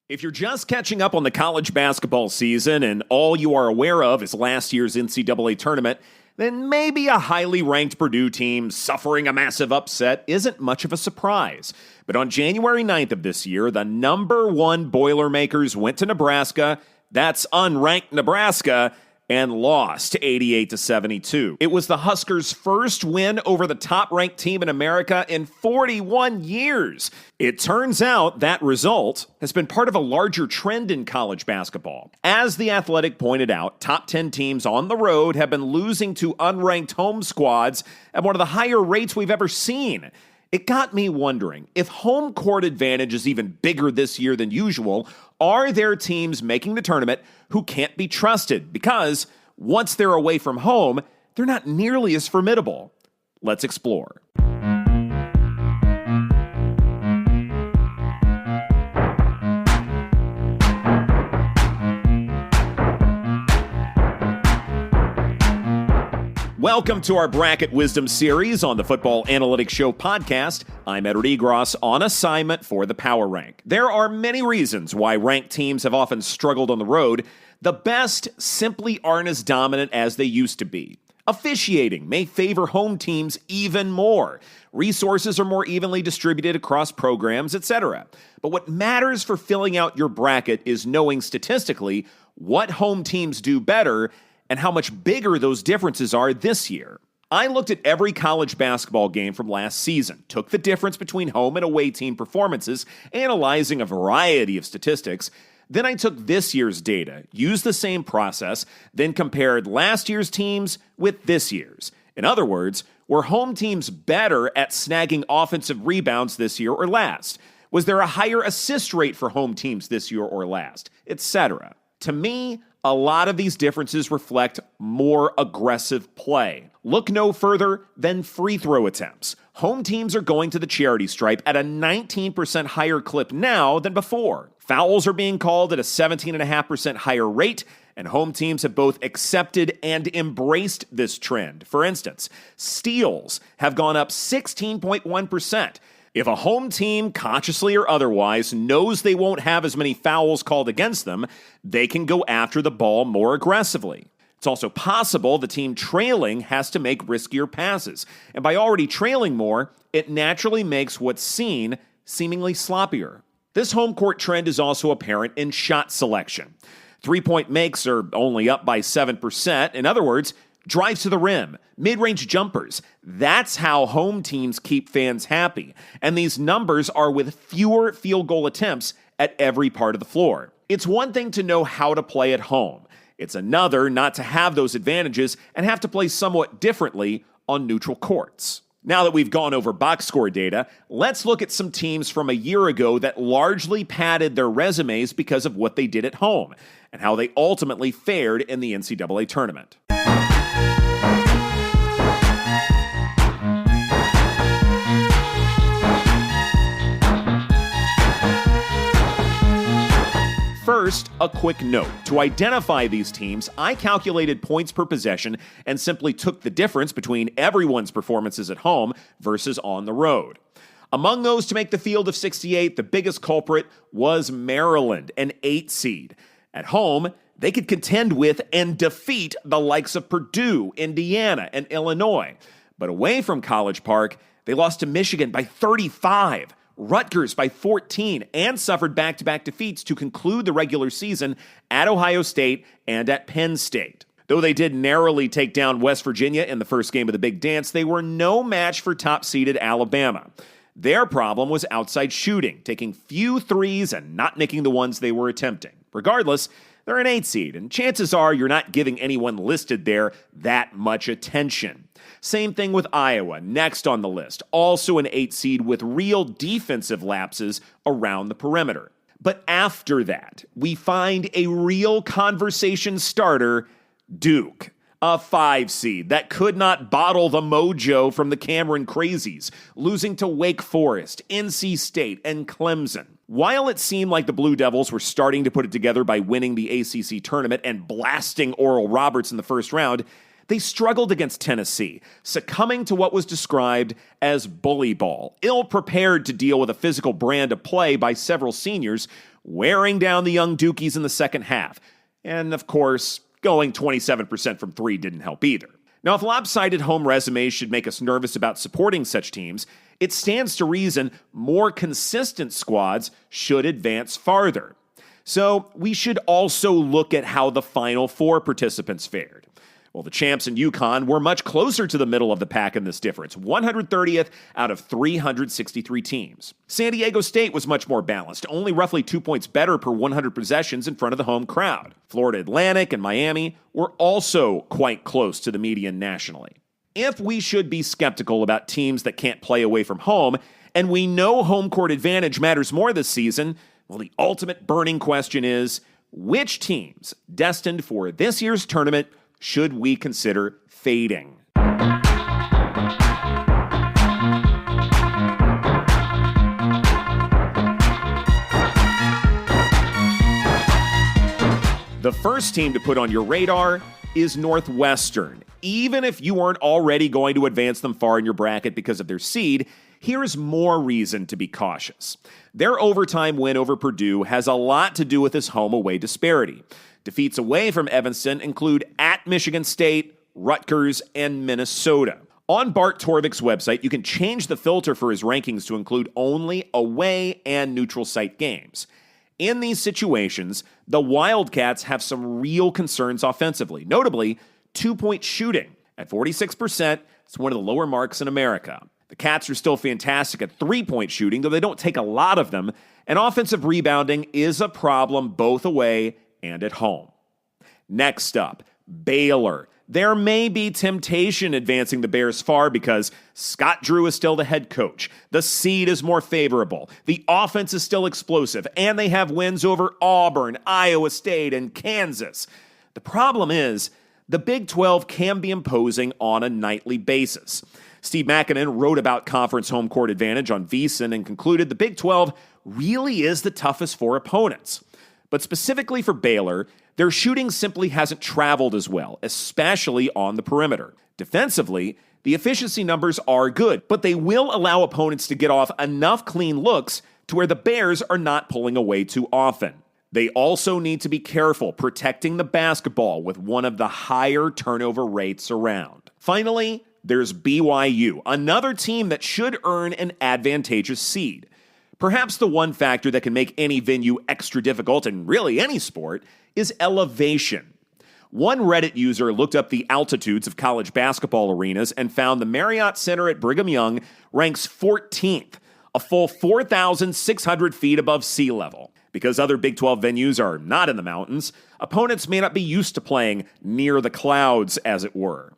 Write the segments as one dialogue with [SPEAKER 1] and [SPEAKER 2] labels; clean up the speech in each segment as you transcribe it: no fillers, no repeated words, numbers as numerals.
[SPEAKER 1] If you're just catching up on the college basketball season and all you are aware of is last year's NCAA tournament, then maybe a highly ranked Purdue team suffering a massive upset isn't much of a surprise. But on January 9th of this year, the number one Boilermakers went to Nebraska, that's unranked Nebraska, and lost 88-72. It was the Huskers' first win over the top-ranked team in America in 41 years. It turns out that result has been part of a larger trend in college basketball. As The Athletic pointed out, top 10 teams on the road have been losing to unranked home squads at one of the higher rates we've ever seen. It got me wondering, if home court advantage is even bigger this year than usual, are there teams making the tournament who can't be trusted because once they're away from home, they're not nearly as formidable? Let's explore. Welcome to our Bracket Wisdom series on the Football Analytics Show podcast. I'm Edward Egros on assignment for the Power Rank. There are many reasons why ranked teams have often struggled on the road. The best simply aren't as dominant as they used to be. Officiating may favor home teams even more. Resources are more evenly distributed across programs, etc. But what matters for filling out your bracket is knowing statistically what home teams do better and how much bigger those differences are this year. I looked at every college basketball game from last season, took the difference between home and away team performances, analyzing a variety of statistics. Then I took this year's data, used the same process, then compared last year's teams with this year's. In other words, were home teams better at snagging offensive rebounds this year or last? Was there a higher assist rate for home teams this year or last? Etc. To me, a lot of these differences reflect more aggressive play. Look no further than free throw attempts. Home teams are going to the charity stripe at a 19% higher clip now than before. Fouls are being called at a 17.5% higher rate, and home teams have both accepted and embraced this trend. For instance, steals have gone up 16.1%. If a home team, consciously or otherwise, knows they won't have as many fouls called against them, they can go after the ball more aggressively. It's also possible the team trailing has to make riskier passes, and by already trailing more, it naturally makes what's seen seemingly sloppier. This home court trend is also apparent in shot selection. Three-point makes are only up by 7%. In other words, drives to the rim, mid-range jumpers. That's how home teams keep fans happy. And these numbers are with fewer field goal attempts at every part of the floor. It's one thing to know how to play at home. It's another not to have those advantages and have to play somewhat differently on neutral courts. Now that we've gone over box score data, let's look at some teams from a year ago that largely padded their resumes because of what they did at home and how they ultimately fared in the NCAA tournament. First, a quick note. To identify these teams, I calculated points per possession and simply took the difference between everyone's performances at home versus on the road. Among those to make the field of 68, the biggest culprit was Maryland, an 8 seed. At home, they could contend with and defeat the likes of Purdue, Indiana, and Illinois. But away from College Park, they lost to Michigan by 35. Rutgers by 14, and suffered back-to-back defeats to conclude the regular season at Ohio State and at Penn State. Though they did narrowly take down West Virginia in the first game of the Big Dance, they were no match for top-seeded Alabama. Their problem was outside shooting, taking few threes and not making the ones they were attempting. Regardless, they're an 8 seed, and chances are you're not giving anyone listed there that much attention. Same thing with Iowa, next on the list, also an 8 seed with real defensive lapses around the perimeter. But after that, we find a real conversation starter, Duke, a 5 seed that could not bottle the mojo from the Cameron Crazies, losing to Wake Forest, NC State, and Clemson. While it seemed like the Blue Devils were starting to put it together by winning the ACC tournament and blasting Oral Roberts in the first round, They struggled against Tennessee, succumbing to what was described as bully ball, ill-prepared to deal with a physical brand of play by several seniors, wearing down the young Dukies in the second half. And, of course, going 27% from three didn't help either. Now, if lopsided home resumes should make us nervous about supporting such teams, it stands to reason more consistent squads should advance farther. So we should also look at how the Final Four participants fared. Well, the champs in UConn were much closer to the middle of the pack in this difference, 130th out of 363 teams. San Diego State was much more balanced, only roughly 2 points better per 100 possessions in front of the home crowd. Florida Atlantic and Miami were also quite close to the median nationally. If we should be skeptical about teams that can't play away from home, and we know home court advantage matters more this season, well, the ultimate burning question is, which teams destined for this year's tournament should we consider fading? The first team to put on your radar is Northwestern. Even if you weren't already going to advance them far in your bracket because of their seed, here's more reason to be cautious. Their overtime win over Purdue has a lot to do with this home-away disparity. Defeats away from Evanston include at Michigan State, Rutgers, and Minnesota. On Bart Torvik's website, you can change the filter for his rankings to include only away and neutral site games. In these situations, the Wildcats have some real concerns offensively, notably 2-point shooting. At 46%, it's one of the lower marks in America. The Cats are still fantastic at 3-point shooting, though they don't take a lot of them, and offensive rebounding is a problem both away and at home. Next up, Baylor. There may be temptation advancing the Bears far because Scott Drew is still the head coach. The seed is more favorable. The offense is still explosive, and they have wins over Auburn, Iowa State, and Kansas. The problem is, the Big 12 can be imposing on a nightly basis. Steve Makinen wrote about conference home court advantage on VSiN and concluded the Big 12 really is the toughest for opponents. But specifically for Baylor, their shooting simply hasn't traveled as well, especially on the perimeter. Defensively, the efficiency numbers are good, but they will allow opponents to get off enough clean looks to where the Bears are not pulling away too often. They also need to be careful protecting the basketball with one of the higher turnover rates around. Finally, there's BYU, another team that should earn an advantageous seed. Perhaps the one factor that can make any venue extra difficult, in really any sport, is elevation. One Reddit user looked up the altitudes of college basketball arenas and found the Marriott Center at Brigham Young ranks 14th, a full 4,600 feet above sea level. Because other Big 12 venues are not in the mountains, opponents may not be used to playing near the clouds, as it were.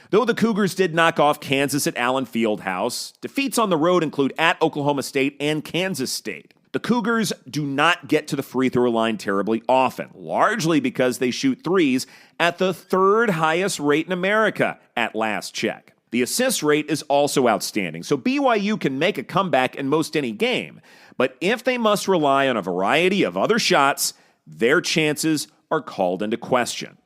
[SPEAKER 1] Though the Cougars did knock off Kansas at Allen Fieldhouse, defeats on the road include at Oklahoma State and Kansas State. The Cougars do not get to the free throw line terribly often, largely because they shoot threes at the third highest rate in America at last check. The assist rate is also outstanding, so BYU can make a comeback in most any game. But if they must rely on a variety of other shots, their chances are called into question.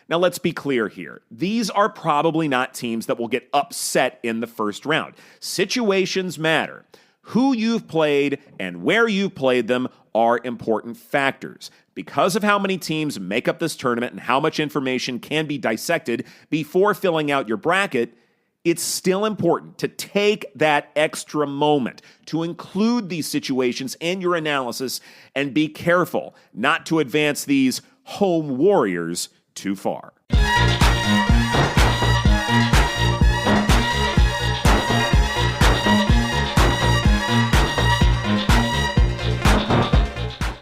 [SPEAKER 1] Now, let's be clear here. These are probably not teams that will get upset in the first round. Situations matter. Who you've played and where you've played them are important factors. Because of how many teams make up this tournament and how much information can be dissected before filling out your bracket, it's still important to take that extra moment to include these situations in your analysis and be careful not to advance these home warriors too far.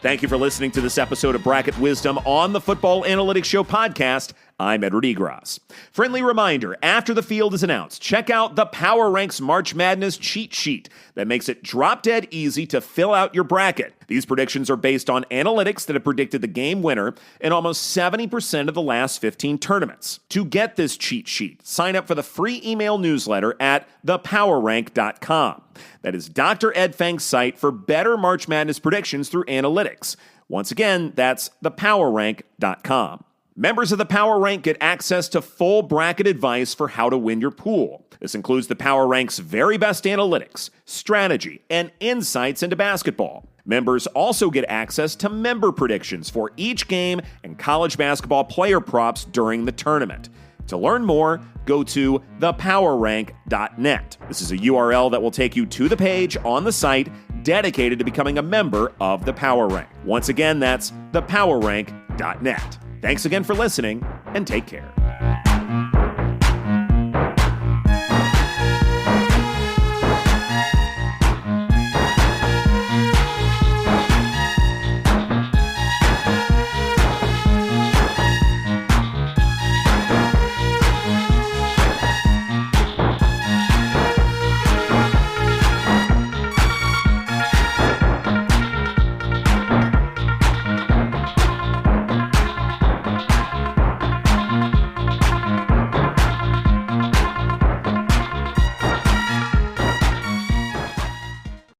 [SPEAKER 1] Thank you for listening to this episode of Bracket Wisdom on the Football Analytics Show podcast. I'm Edward Egros. Friendly reminder, after the field is announced, check out the Power Ranks March Madness cheat sheet that makes it drop-dead easy to fill out your bracket. These predictions are based on analytics that have predicted the game winner in almost 70% of the last 15 tournaments. To get this cheat sheet, sign up for the free email newsletter at thepowerrank.com. That is Dr. Ed Fang's site for better March Madness predictions through analytics. Once again, that's thepowerrank.com. Members of the Power Rank get access to full bracket advice for how to win your pool. This includes the Power Rank's very best analytics, strategy, and insights into basketball. Members also get access to member predictions for each game and college basketball player props during the tournament. To learn more, go to thepowerrank.net. This is a URL that will take you to the page on the site dedicated to becoming a member of the Power Rank. Once again, that's thepowerrank.net. Thanks again for listening, and take care.